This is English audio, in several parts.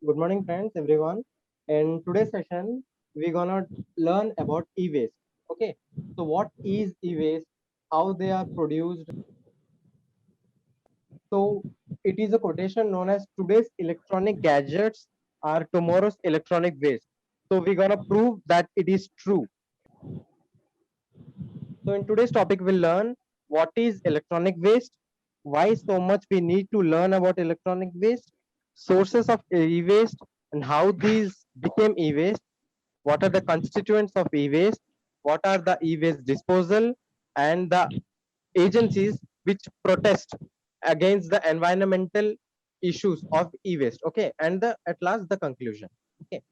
Good morning, friends, everyone. In today's session, we're gonna learn about e-waste. Okay, so what is e-waste? How they are produced? So it is a quotation known as today's electronic gadgets are tomorrow's electronic waste. So we're gonna prove that it is true. So in today's topic, we'll learn what is electronic waste, why so much we need to learn about electronic waste, sources of e-waste, and how these became e-waste, what are the constituents of e-waste, what are the e-waste disposal, and the agencies which protest against the environmental issues of e-waste. Okay, and at last the conclusion. Okay,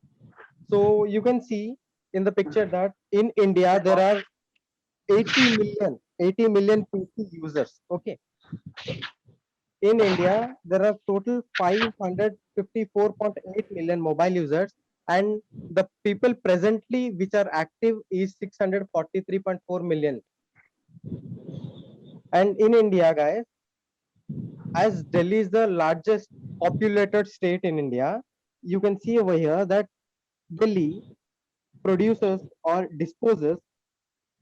so you can see in the picture that in India there are 80 million PC users. Okay, in India there are total 554.8 million mobile users, and the people presently which are active is 643.4 million. And in India, guys, as Delhi is the largest populated state in India, you can see over here that Delhi produces or disposes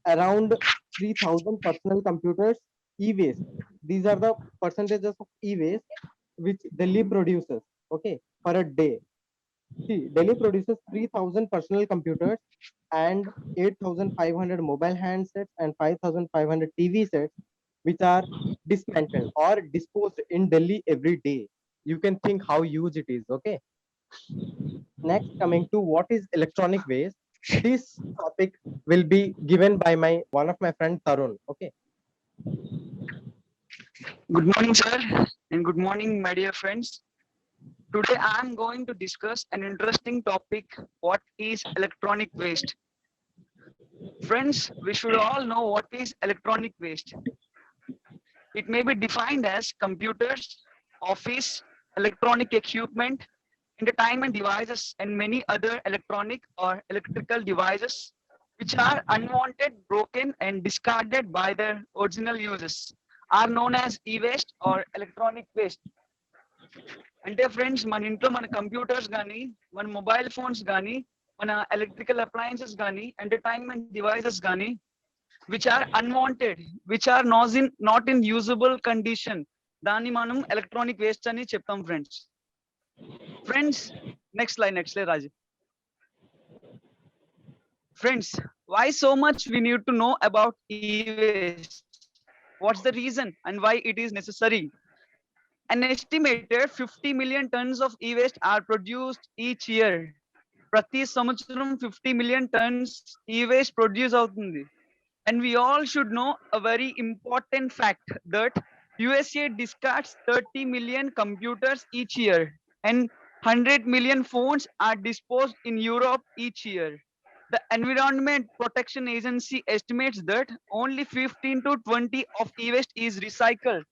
around 3,000 personal computers e-waste. These are the percentages of e-waste which Delhi produces, okay, for a day. See, Delhi produces 3,000 personal computers and 8,500 mobile handsets and 5,500 TV sets, which are dismantled or disposed in Delhi every day. You can think how huge it is, okay? Next, coming to what is electronic waste. This topic will be given by my one of my friend Tarun, okay? Good morning, sir, and good morning, my dear friends. Today I am going to discuss an interesting topic: what is electronic waste? Friends, we should all know what is electronic waste. It may be defined as computers, office, electronic equipment, entertainment devices, and many other electronic or electrical devices which are unwanted, broken, and discarded by their original users are known as e-waste or electronic waste. అంటే friends మన ఇంట్లో మన computers కానీ మన mobile phones కానీ మన electrical appliances కానీ entertainment devices కానీ which are unwanted which are not in usable condition దాన్ని మనం ఎలక్ట్రానిక్ వేస్ట్ అని చెప్తాం friends. Friends next line Raju. Friends, why so much we need to know about e-waste? What's the reason and why it is necessary? An estimated 50 million tons of e-waste are produced each year. Prati samvatsaram 50 million tons e-waste produce avutundi. And we all should know a very important fact that USA discards 30 million computers each year and 100 million phones are disposed in Europe each year. The Environment Protection Agency estimates that only 15 to 20 of e-waste is recycled,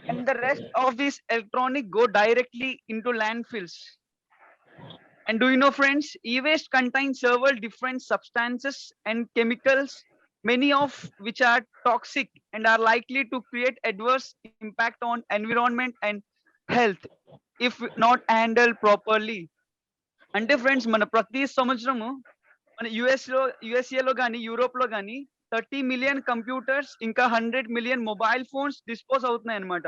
and the rest of this electronic go directly into landfills. And do you know, friends, e-waste contains several different substances and chemicals, many of which are toxic and are likely to create adverse impact on environment and health if not handled properly. అంటే friends మన ప్రతి సంవత్సరము మన యుఎస్ఏలో కానీ Europe లో కానీ 30 million computers ఇంకా 100 million mobile phones dispose అవుతున్నాయి అనమాట.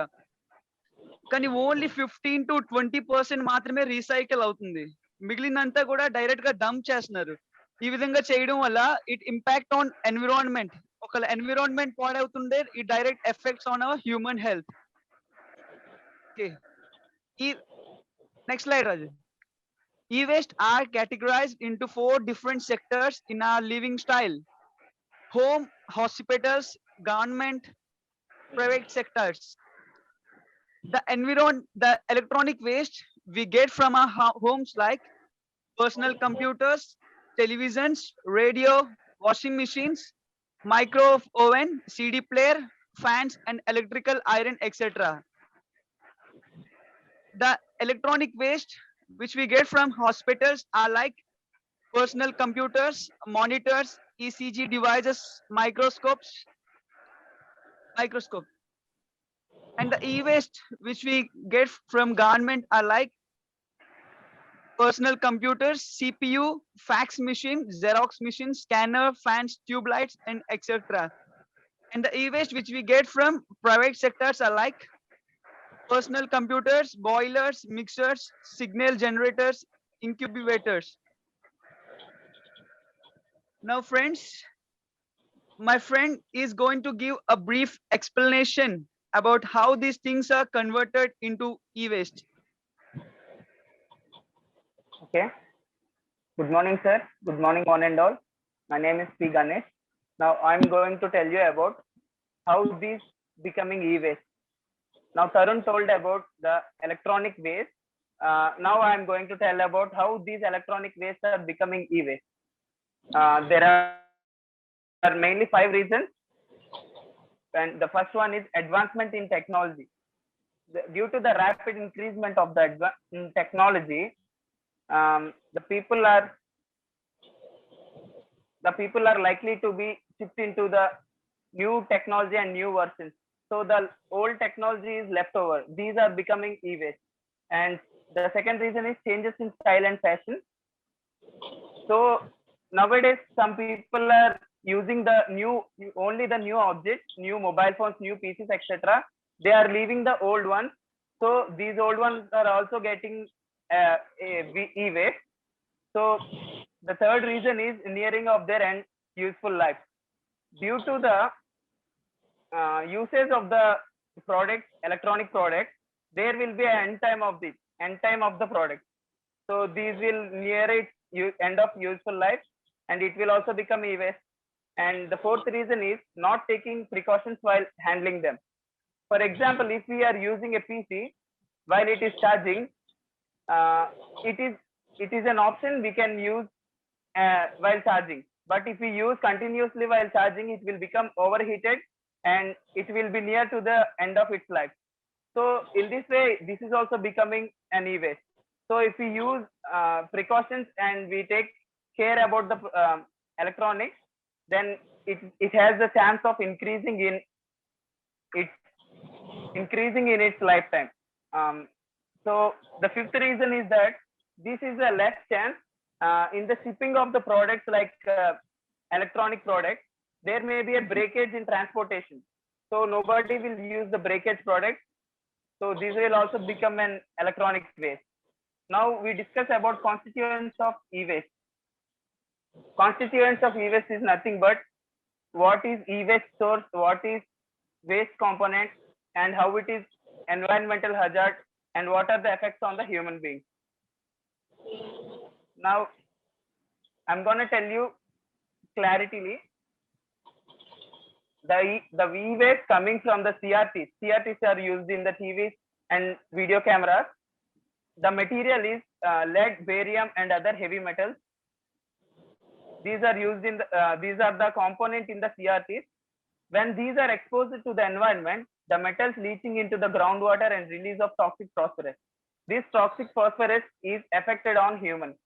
కానీ ఓన్లీ 15 to 20% మాత్రమే రీసైకిల్ అవుతుంది, మిగిలినంతా కూడా డైరెక్ట్ గా డంప్ చేస్తున్నారు. ఈ విధంగా చేయడం వల్ల ఇట్ ఇంపాక్ట్ ఆన్ ఎన్విరాన్మెంట్. ఒక ఎన్విరాన్మెంట్ పాడవుతుండే ఈ direct effects on our human health. Okay, ఈ next slide Raju. E-waste are categorized into 4 different sectors in our living style: home, hospitals, government, private sectors. The electronic waste we get from our homes like personal computers, televisions, radio, washing machines, microwave oven, CD player, fans, and electrical iron, etc. The electronic waste which we get from hospitals are like personal computers, monitors, ECG devices, microscope. And the e-waste which we get from government are like personal computers, CPU, fax machine, Xerox machine, scanner, fans, tube lights, and etc. And the e-waste which we get from private sectors are like personal computers, boilers, mixers, signal generators, incubators. Now, friends, my friend is going to give a brief explanation about how these things are converted into e-waste. Okay. Good morning, sir. Good morning, one and all. My name is P. Ganesh. Now I'm going to tell you about how these becoming e-waste. Now Tarun told about the electronic waste. Now I'm going to tell about how these electronic waste are becoming e-waste. There are mainly 5 reasons, and the first one is advancement in technology. Due to the rapid increasement of the in technology, the people are likely to be shipped into the new technology and new versions. So the old technology is left over. These are becoming e-waste. And the second reason is changes in style and fashion. So nowadays, some people are using the only the new objects, new mobile phones, new PCs, etc. They are leaving the old ones. So these old ones are also getting e-waste. So the third reason is nearing of their end useful life. Due to the usage of the product, electronic product, there will be an end time of the product. So these will near its end of useful life, and it will also become e-waste. And the fourth reason is not taking precautions while handling them. For example, if we are using a PC while it is charging, it is an option we can use while charging. But if we use continuously while charging, it will become overheated and it will be near to the end of its life. So in this way, this is also becoming an e-waste. So if we use precautions and we take care about the electronics, then it has a chance of increasing in its lifetime. So the fifth reason is that this is a less chance in the shipping of the products like electronic products. There may be a breakage in transportation, so nobody will use the breakage product. So this will also become an electronic waste. Now we discuss about constituents of e-waste. Constituents of e-waste is nothing but what is e-waste source, what is waste component, and how it is environmental hazard, and what are the effects on the human being. Now I'm going to tell you claritily the e-waste coming from the CRTs. CRTs are used in the TVs and video cameras. The material is lead, barium, and other heavy metals. These are used in these are the component in the CRTs. When these are exposed to the environment, the metals leaching into the groundwater and release of toxic phosphorus. This toxic phosphorus is affected on humans,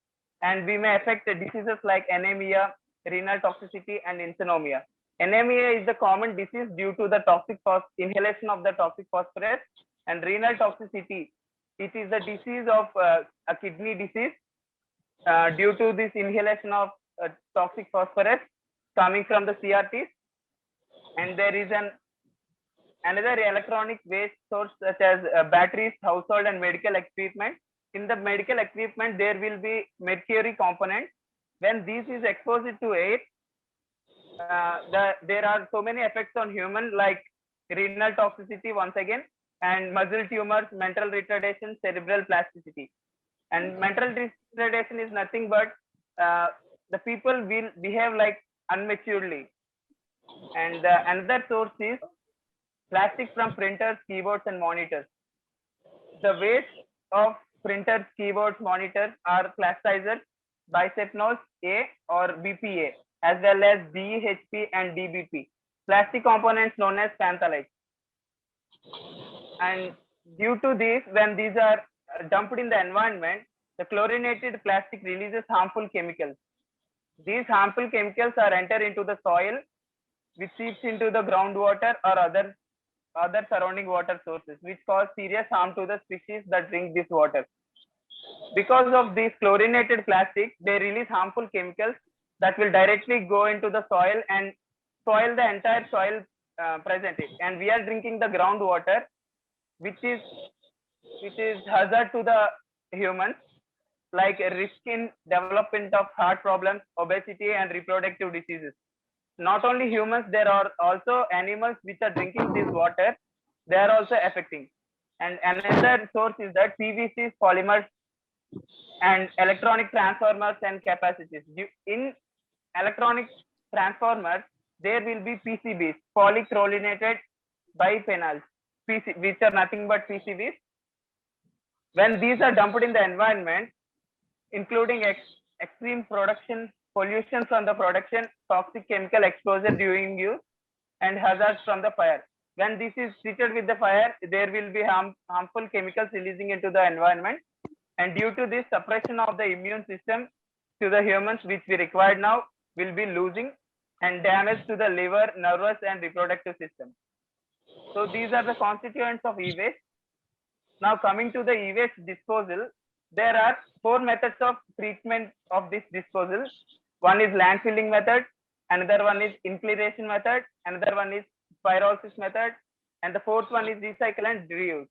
and we may affect diseases like anemia, renal toxicity, and insomnia. Anemia is the common disease due to the inhalation of the toxic phosphorus, and renal toxicity, it is the disease of a kidney disease due to this inhalation of toxic phosphorus coming from the CRTs. And there is another electronic waste source such as batteries, household, and medical equipment. In the medical equipment, there will be mercury component. When this is exposed to air, there are so many effects on human like renal toxicity once again, and muscle tumors, mental retardation, cerebral plasticity. And mental retardation is nothing but the people will behave like unmaturely. And another source is plastic from printers, keyboards, and monitors. The waste of printers, keyboards, monitors are plasticizers, bisphenol A or BPA, as well as DEHP and DBP, plastic components known as phthalates. And due to this, when these are dumped in the environment, the chlorinated plastic releases harmful chemicals. These harmful chemicals are entered into the soil, which seeps into the groundwater or other surrounding water sources, which cause serious harm to the species that drink this water. Because of these chlorinated plastics, they release harmful chemicals that will directly go into the soil and spoil the entire soil present it. And we are drinking the groundwater, which is hazard to the humans, like a risk in development of heart problems, obesity, and reproductive diseases. Not only humans, there are also animals which are drinking this water. They are also affecting. And another source is that PVCs, polymers, and electronic transformers and capacities. In electronic transformers, there will be PCBs, polychlorinated biphenyls, which are nothing but PCBs. When these are dumped in the environment, including extreme production, pollution from the production, toxic chemical exposure during use, and hazards from the fire. When this is treated with the fire, there will be harmful chemicals releasing into the environment. And due to this, suppression of the immune system to the humans, which we require now, will be losing, and damage to the liver, nervous, and reproductive system. So these are the constituents of e-waste. Now coming to the e-waste disposal, there are 4 methods of treatment of this disposal. One is landfilling method, another one is incineration method, another one is pyrolysis method, and the fourth one is recycle and reuse.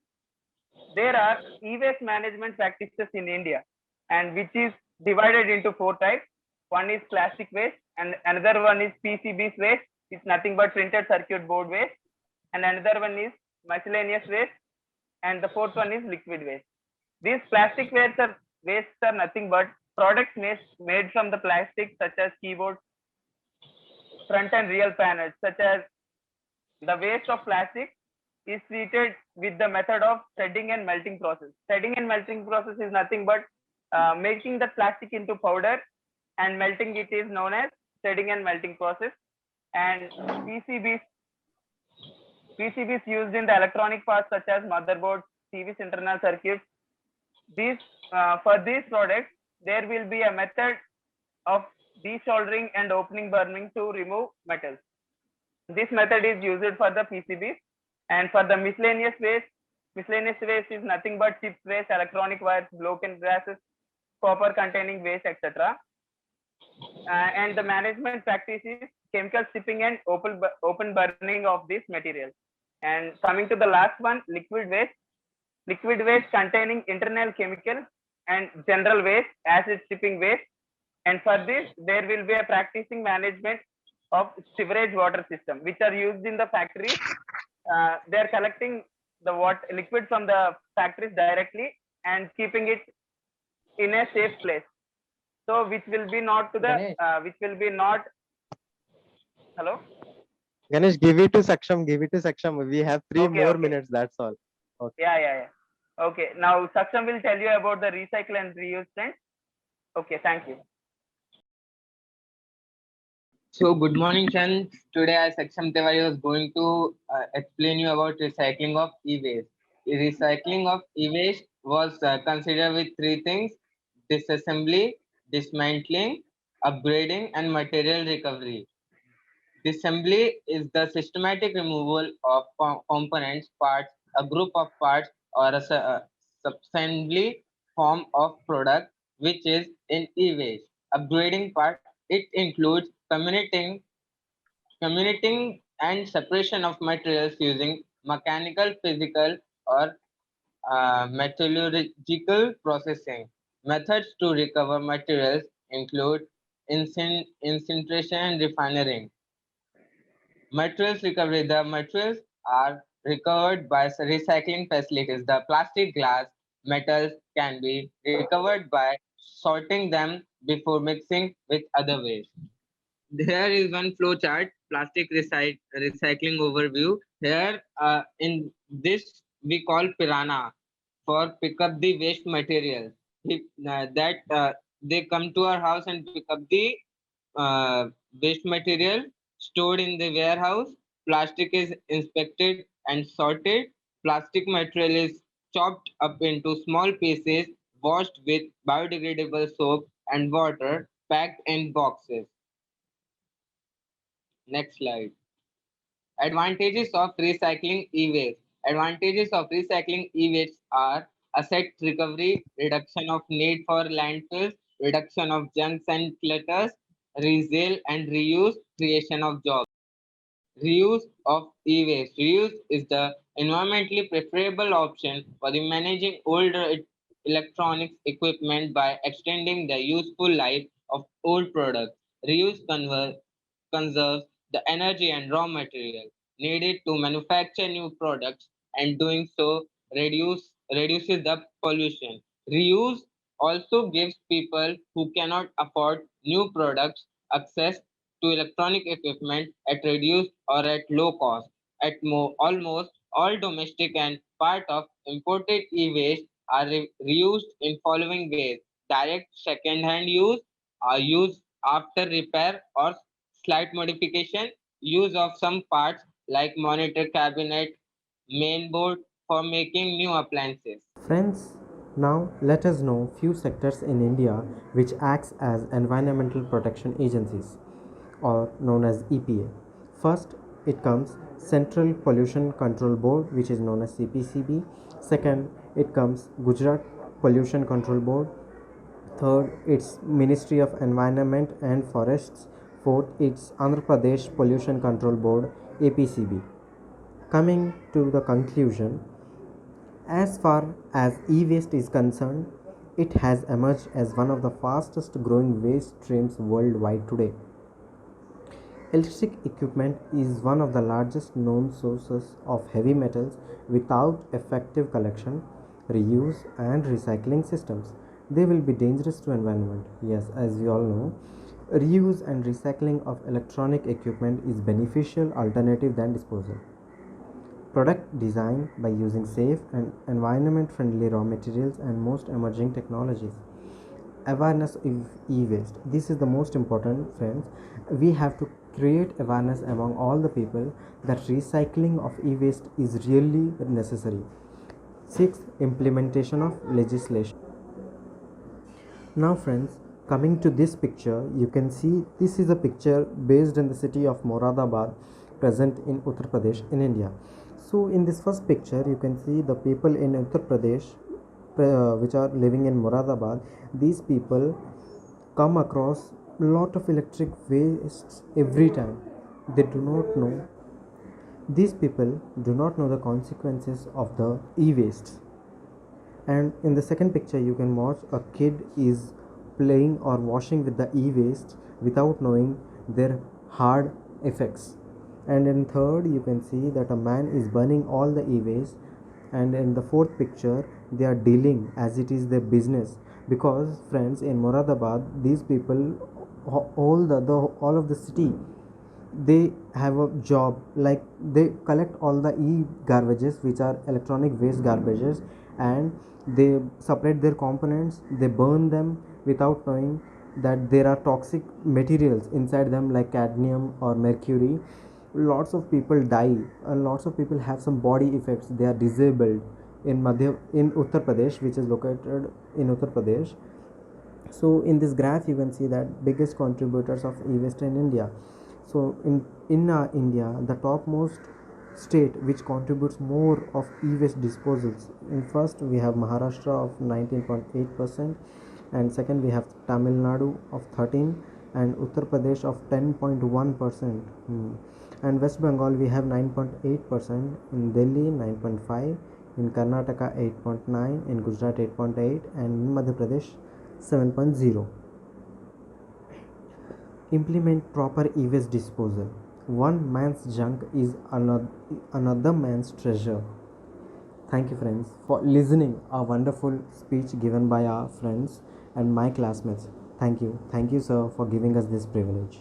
There are e-waste management practices in India, and which is divided into 4 types. One is plastic waste, and another one is PCBs waste. It's nothing but printed circuit board waste, and another one is miscellaneous waste, and the fourth one is liquid waste. These plastic wastes are nothing but products made from the plastic, such as keyboards, front and rear panels. Such as the waste of plastic is treated with the method of threading and melting process. Threading and melting process is nothing but making the plastic into powder, and melting it is known as threading and melting process. And PCBs used in the electronic parts, such as motherboards, TV's internal circuits. For these products, there will be a method of desoldering and opening burning to remove metals. This method is used for the PCBs. And for the miscellaneous waste is nothing but chips waste, electronic wires, broken glasses, copper containing waste, etc. And the management practice is chemical stripping and open burning of this material. And coming to the last one, liquid waste containing internal chemical and general waste, acid stripping waste. And for this, there will be a practicing management of sewerage water system, which are used in the factories. They are collecting the liquid from the factories directly and keeping it in a safe place. So which will be not to the hello. Ganesh, give it to Saksham. We have 3 Okay, more okay. minutes. That's all. Okay. Yeah. Okay. Now Saksham will tell you about the recycle and reuse trend. Okay, thank you. So good morning, friends. Today I, Saksham Tiwari, was going to explain you about recycling of e-waste. Recycling of e-waste was considered with 3 things: disassembly, dismantling, upgrading, and material recovery. Disassembly is the systematic removal of components, parts, a group of parts, or a subassembly form of product which is in e-waste. Upgrading part, it includes communiting and separation of materials using mechanical, physical, or metallurgical processing. Methods to recover materials include incineration and refining. Materials recovery. The materials are recovered by recycling facilities. The plastic, glass, metals can be recovered by sorting them before mixing with other waste. There is one flow chart, plastic recycling overview. Here in this we call Piranha for pick up the waste material. If they come to our house and pick up the waste material stored in the warehouse. Plastic is inspected and sorted. Plastic material is chopped up into small pieces, washed with biodegradable soap and water, packed in boxes. Next slide. Advantages of recycling e-waste. Advantages of recycling e-waste are asset recovery, reduction of need for landfills, reduction of junks and clutters, resale and reuse, creation of jobs. Reuse of e-waste. Reuse is the environmentally preferable option for the managing older electronics equipment by extending the useful life of old products. Reuse conserves the energy and raw material needed to manufacture new products, and doing so reduces the pollution. Reuse also gives people who cannot afford new products access to electronic equipment at reduced or at low cost. Almost all domestic and part of imported e-waste are reused in following ways: direct second-hand use, use after repair or slight modification, use of some parts like monitor cabinet, mainboard for making new appliances. Friends, now let us know few sectors in India which acts as environmental protection agencies or known as EPA. First, it comes Central Pollution Control Board, which is known as CPCB. Second, it comes Gujarat Pollution Control Board. Third, it's Ministry of Environment and Forests. Fourth, it's Andhra Pradesh Pollution Control Board, APCB. Coming to the conclusion, as far as e-waste is concerned, it has emerged as one of the fastest growing waste streams worldwide today. Electric equipment is one of the largest known sources of heavy metals without effective collection, reuse and recycling systems. They will be dangerous to environment. Yes, as we all know, reuse and recycling of electronic equipment is beneficial alternative than disposal. Product design by using safe and environment friendly raw materials and most emerging technologies. Awareness of e-waste. This is the most important, friends. We have to create awareness among all the people that recycling of e-waste is really necessary. Sixth, implementation of legislation. Now friends, coming to this picture, you can see this is a picture based in the city of Moradabad, present in Uttar Pradesh in India. So in this first picture, you can see the people in Uttar Pradesh which are living in Moradabad. These people come across lot of electric wastes every time. They do not know. These people do not know the consequences of the e-waste. And in the second picture, you can watch a kid is playing or washing with the e-waste without knowing their hard effects. And in third, you can see that a man is burning all the e-waste. And in the fourth picture, they are dealing as it is their business, because friends, in Moradabad, these people, all of the city, they have a job like they collect all the e-garbages, which are electronic waste garbages, and they separate their components, they burn them without knowing that there are toxic materials inside them like cadmium or mercury. Lots of people die and lots of people have some body effects. They are disabled in Uttar Pradesh, which is located in Uttar Pradesh. So in this graph you can see that biggest contributors of e-waste in India. So in India, the topmost state which contributes more of e-waste disposals, in first we have Maharashtra of 19.8%, and second we have Tamil Nadu of 13, and Uttar Pradesh of 10.1%. And West Bengal we have 9.8%, in Delhi 9.5%, in Karnataka 8.9%, in Gujarat 8.8%, and in Madhya Pradesh 7.0. Implement proper e-waste disposal. One man's junk is another man's treasure. Thank you friends for listening a wonderful speech given by our friends and my classmates. Thank you sir for giving us this privilege.